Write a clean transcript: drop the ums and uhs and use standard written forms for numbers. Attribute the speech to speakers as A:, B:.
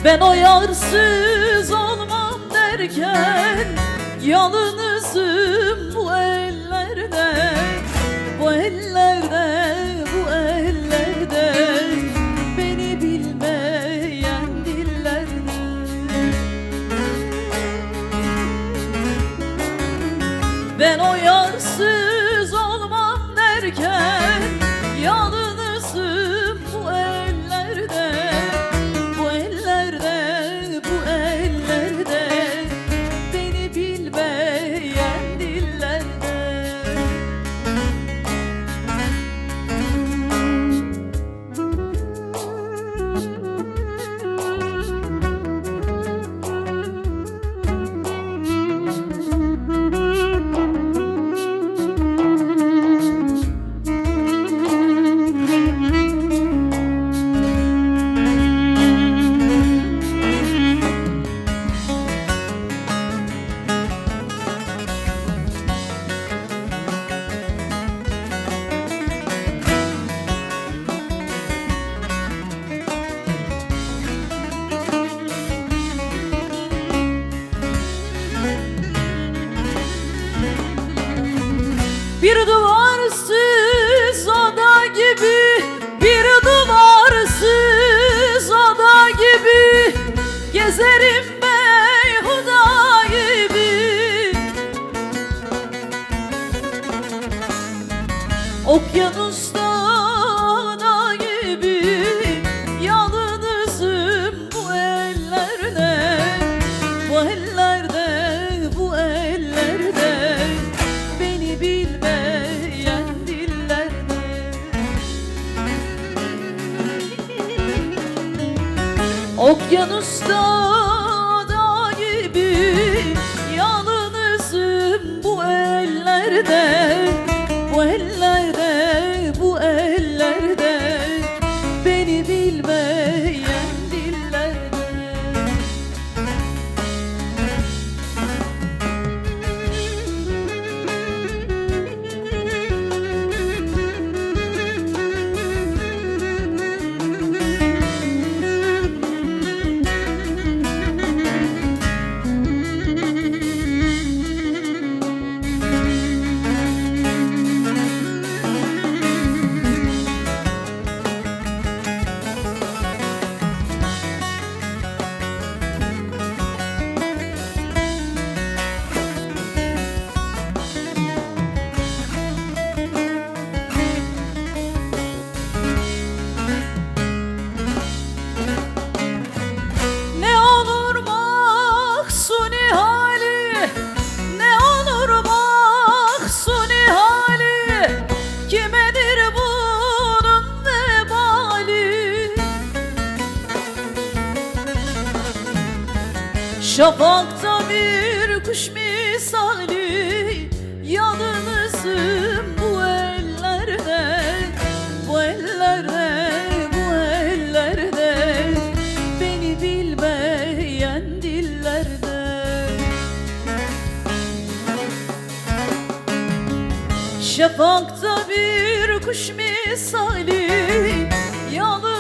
A: Ben o yarsız olmam derken yalnızım bu ellerde, bu ellerde, bu ellerde, beni bilmeyen dillerde. Ben o yarsız olmam derken yalnızım bu ellerde, bu ellerde, bu ellerde, beni bilmeyen dillerde. Bir duvarsız ada gibi, bir duvarsız ada gibi gezerim beyhuda gibi. Okyanusta ada gibi yalnızım bu ellerde, bu ellerde, bu ellerde, beni bilmeyen dillerde. Okyanusta da gibi yalnızım bu ellerde, bu ellerde, bu ellerde, beni bilmeyen dillerde. Şafakta bir kuş misali yalnızım bu ellerde, bu ellerde, bu ellerde, beni bilmeyen dillerde. Şafakta bir kuş misali yalnızım